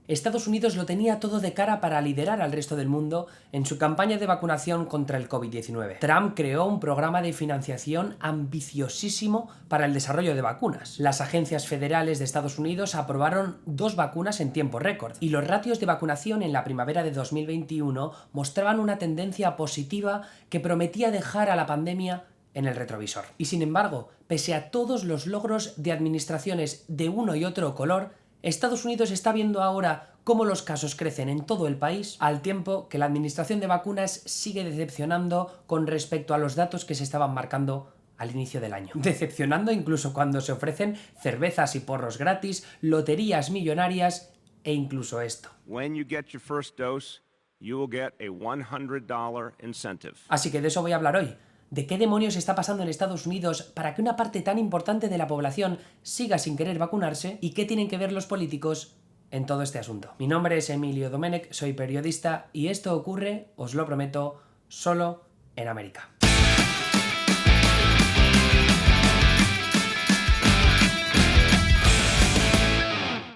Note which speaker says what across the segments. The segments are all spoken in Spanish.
Speaker 1: Estados Unidos lo tenía todo de cara para liderar al resto del mundo en su campaña de vacunación contra el COVID-19. Trump creó un programa de financiación ambiciosísimo para el desarrollo de vacunas. Las agencias federales de Estados Unidos aprobaron 2 vacunas en tiempo récord, y los ratios de vacunación en la primavera de 2021 mostraban una tendencia positiva que prometía dejar a la pandemia en el retrovisor. Y sin embargo, pese a todos los logros de administraciones de uno y otro color, Estados Unidos está viendo ahora cómo los casos crecen en todo el país, al tiempo que la administración de vacunas sigue decepcionando con respecto a los datos que se estaban marcando al inicio del año. Decepcionando incluso cuando se ofrecen cervezas y porros gratis, loterías millonarias e incluso esto.
Speaker 2: When you get your first dose, you will get a $100 incentive.
Speaker 1: Así que de eso voy a hablar hoy. ¿De qué demonios está pasando en Estados Unidos para que una parte tan importante de la población siga sin querer vacunarse? ¿Y qué tienen que ver los políticos en todo este asunto? Mi nombre es Emilio Domenech, soy periodista y esto ocurre, os lo prometo, solo en América.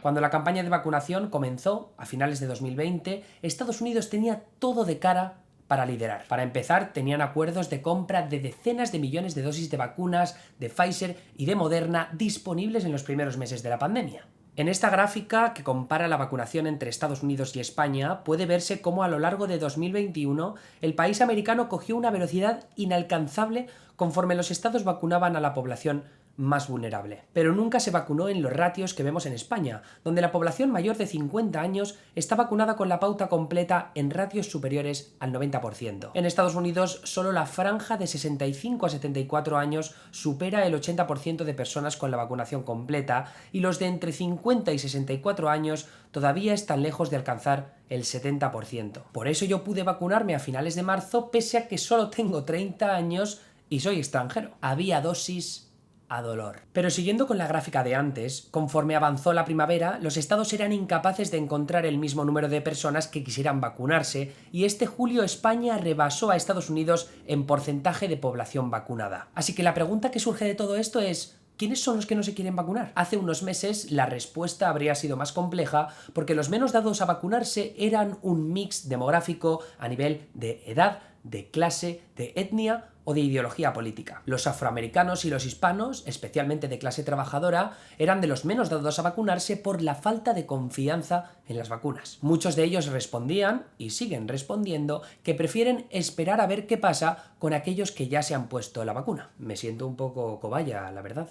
Speaker 1: Cuando la campaña de vacunación comenzó, a finales de 2020, Estados Unidos tenía todo de cara para liderar. Para empezar, tenían acuerdos de compra de decenas de millones de dosis de vacunas de Pfizer y de Moderna disponibles en los primeros meses de la pandemia. En esta gráfica, que compara la vacunación entre Estados Unidos y España, puede verse cómo a lo largo de 2021 el país americano cogió una velocidad inalcanzable conforme los estados vacunaban a la población más vulnerable. Pero nunca se vacunó en los ratios que vemos en España, donde la población mayor de 50 años está vacunada con la pauta completa en ratios superiores al 90%. En Estados Unidos, solo la franja de 65 a 74 años supera el 80% de personas con la vacunación completa, y los de entre 50 y 64 años todavía están lejos de alcanzar el 70%. Por eso yo pude vacunarme a finales de marzo, pese a que solo tengo 30 años y soy extranjero. Había dosis a dolor. Pero siguiendo con la gráfica de antes, conforme avanzó la primavera, los estados eran incapaces de encontrar el mismo número de personas que quisieran vacunarse, y este julio España rebasó a Estados Unidos en porcentaje de población vacunada. Así que la pregunta que surge de todo esto es: ¿quiénes son los que no se quieren vacunar? Hace unos meses la respuesta habría sido más compleja, porque los menos dados a vacunarse eran un mix demográfico a nivel de edad, de clase, de etnia o de ideología política. Los afroamericanos y los hispanos, especialmente de clase trabajadora, eran de los menos dados a vacunarse por la falta de confianza en las vacunas. Muchos de ellos respondían, y siguen respondiendo, que prefieren esperar a ver qué pasa con aquellos que ya se han puesto la vacuna. Me siento un poco cobaya, la verdad.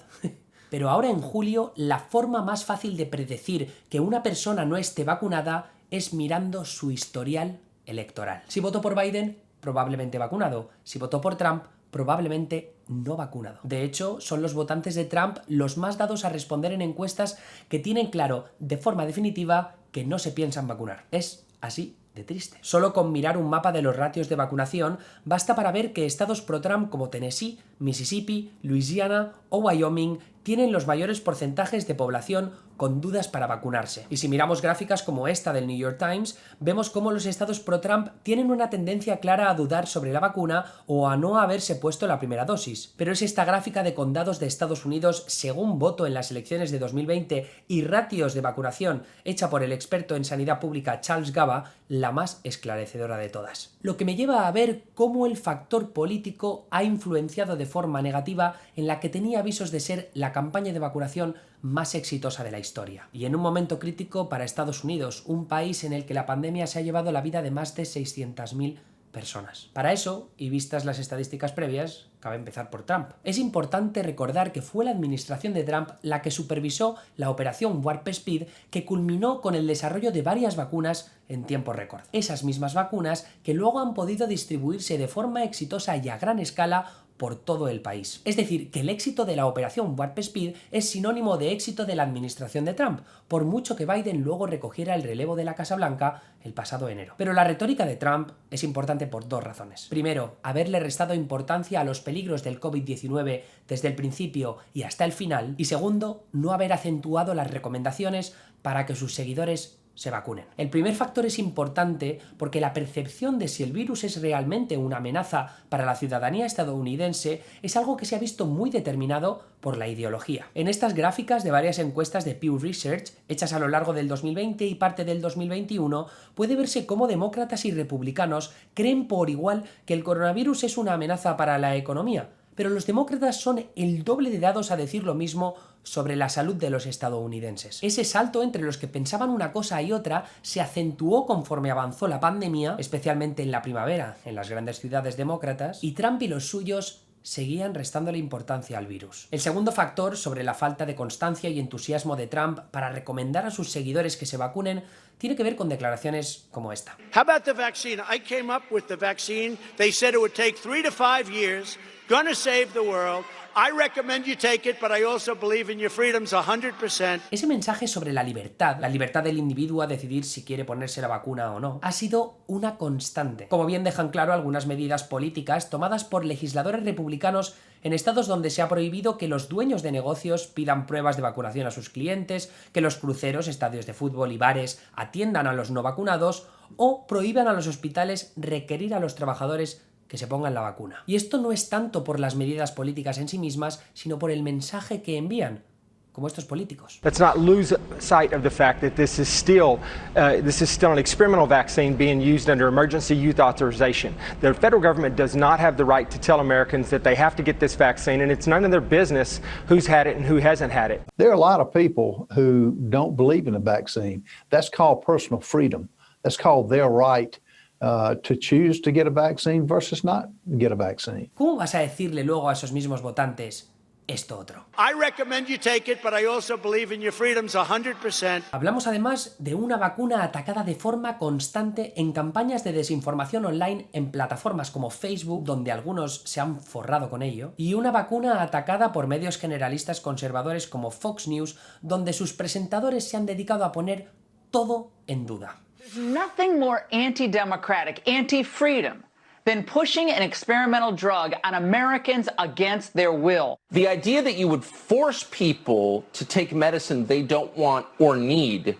Speaker 1: Pero ahora en julio, la forma más fácil de predecir que una persona no esté vacunada es mirando su historial electoral. Si votó por Biden, probablemente vacunado. Si votó por Trump, probablemente no vacunado. De hecho, son los votantes de Trump los más dados a responder en encuestas que tienen claro, de forma definitiva, que no se piensan vacunar. Es así de triste. Solo con mirar un mapa de los ratios de vacunación basta para ver que estados pro-Trump como Tennessee, Mississippi, Luisiana o Wyoming tienen los mayores porcentajes de población con dudas para vacunarse. Y si miramos gráficas como esta del New York Times, vemos cómo los estados pro-Trump tienen una tendencia clara a dudar sobre la vacuna o a no haberse puesto la primera dosis. Pero es esta gráfica de condados de Estados Unidos según voto en las elecciones de 2020 y ratios de vacunación hecha por el experto en sanidad pública Charles Gaba la más esclarecedora de todas. Lo que me lleva a ver cómo el factor político ha influenciado de forma negativa en la que tenía avisos de ser la campaña de vacunación más exitosa de la historia. Y en un momento crítico para Estados Unidos, un país en el que la pandemia se ha llevado la vida de más de 600.000 personas. Para eso, y vistas las estadísticas previas, cabe empezar por Trump. Es importante recordar que fue la administración de Trump la que supervisó la operación Warp Speed, que culminó con el desarrollo de varias vacunas en tiempo récord. Esas mismas vacunas que luego han podido distribuirse de forma exitosa y a gran escala por todo el país. Es decir, que el éxito de la operación Warp Speed es sinónimo de éxito de la administración de Trump, por mucho que Biden luego recogiera el relevo de la Casa Blanca el pasado enero. Pero la retórica de Trump es importante por 2 razones. Primero, haberle restado importancia a los peligros del COVID-19 desde el principio y hasta el final. Y segundo, no haber acentuado las recomendaciones para que sus seguidores se vacunen. El primer factor es importante porque la percepción de si el virus es realmente una amenaza para la ciudadanía estadounidense es algo que se ha visto muy determinado por la ideología. En estas gráficas de varias encuestas de Pew Research, hechas a lo largo del 2020 y parte del 2021, puede verse cómo demócratas y republicanos creen por igual que el coronavirus es una amenaza para la economía, pero los demócratas son el doble de dados a decir lo mismo sobre la salud de los estadounidenses. Ese salto entre los que pensaban una cosa y otra se acentuó conforme avanzó la pandemia, especialmente en la primavera, en las grandes ciudades demócratas, y Trump y los suyos seguían restándole importancia al virus. El segundo factor sobre la falta de constancia y entusiasmo de Trump para recomendar a sus seguidores que se vacunen tiene que ver con declaraciones como esta.
Speaker 3: How about the vaccine? I came up with the vaccine. They said it would take 3 to 5 years. Gonna save the world. I recommend you take it, but I also believe in your freedoms 100%.
Speaker 1: Ese mensaje sobre la libertad del individuo a decidir si quiere ponerse la vacuna o no, ha sido una constante. Como bien dejan claro algunas medidas políticas tomadas por legisladores republicanos en estados donde se ha prohibido que los dueños de negocios pidan pruebas de vacunación a sus clientes, que los cruceros, estadios de fútbol y bares atiendan a los no vacunados o prohíban a los hospitales requerir a los trabajadores que se pongan la vacuna. Y esto no es tanto por las medidas políticas en sí mismas, sino por el mensaje que envían, como estos políticos.
Speaker 4: Let's not lose sight of the fact that this is still an experimental vaccine being used under emergency use authorization. The federal government does not have the right to tell Americans that they have to get this vaccine, and it's none of their business who's had it and who hasn't had it.
Speaker 5: There are a lot of people who don't believe in the vaccine. That's called personal freedom. That's called their right to choose to get a vaccine versus not get a vaccine.
Speaker 1: ¿Cómo vas a decirle luego a esos mismos votantes esto otro?
Speaker 3: I recommend you take it, but I also believe in your freedoms 100%.
Speaker 1: Hablamos además de una vacuna atacada de forma constante en campañas de desinformación online en plataformas como Facebook, donde algunos se han forrado con ello, y una vacuna atacada por medios generalistas conservadores como Fox News, donde sus presentadores se han dedicado a poner todo en duda.
Speaker 6: There's nothing more anti-democratic, anti-freedom than pushing an experimental drug on Americans against their will.
Speaker 7: The idea that you would force people to take medicine they don't want or need,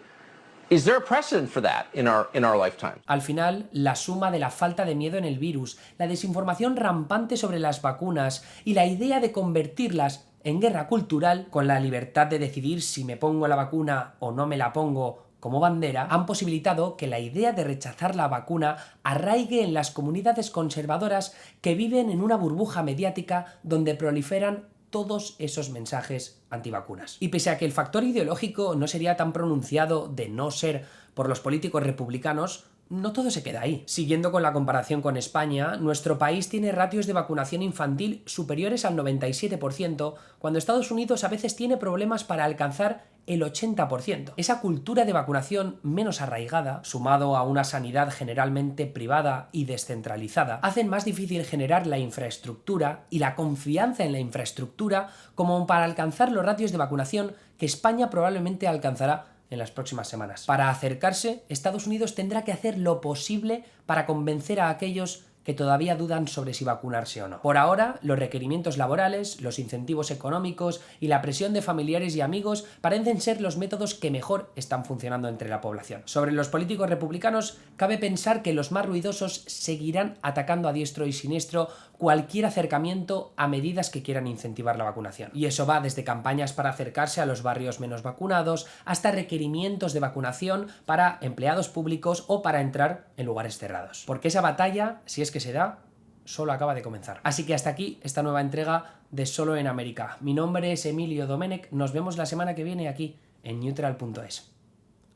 Speaker 7: is there a precedent for that in our lifetime?
Speaker 1: Al final, la suma de la falta de miedo en el virus, la desinformación rampante sobre las vacunas y la idea de convertirlas en guerra cultural, con la libertad de decidir si me pongo la vacuna o no me la pongo como bandera, han posibilitado que la idea de rechazar la vacuna arraigue en las comunidades conservadoras que viven en una burbuja mediática donde proliferan todos esos mensajes antivacunas. Y pese a que el factor ideológico no sería tan pronunciado de no ser por los políticos republicanos, no todo se queda ahí. Siguiendo con la comparación con España, nuestro país tiene ratios de vacunación infantil superiores al 97%, cuando Estados Unidos a veces tiene problemas para alcanzar el 80%. Esa cultura de vacunación menos arraigada, sumado a una sanidad generalmente privada y descentralizada, hacen más difícil generar la infraestructura y la confianza en la infraestructura como para alcanzar los ratios de vacunación que España probablemente alcanzará en las próximas semanas. Para acercarse, Estados Unidos tendrá que hacer lo posible para convencer a aquellos que todavía dudan sobre si vacunarse o no. Por ahora, los requerimientos laborales, los incentivos económicos y la presión de familiares y amigos parecen ser los métodos que mejor están funcionando entre la población. Sobre los políticos republicanos, cabe pensar que los más ruidosos seguirán atacando a diestro y siniestro cualquier acercamiento a medidas que quieran incentivar la vacunación. Y eso va desde campañas para acercarse a los barrios menos vacunados, hasta requerimientos de vacunación para empleados públicos o para entrar en lugares cerrados. Porque esa batalla, si es que se da, solo acaba de comenzar. Así que hasta aquí esta nueva entrega de Solo en América. Mi nombre es Emilio Domenech, nos vemos la semana que viene aquí en Neutral.es.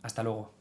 Speaker 1: Hasta luego.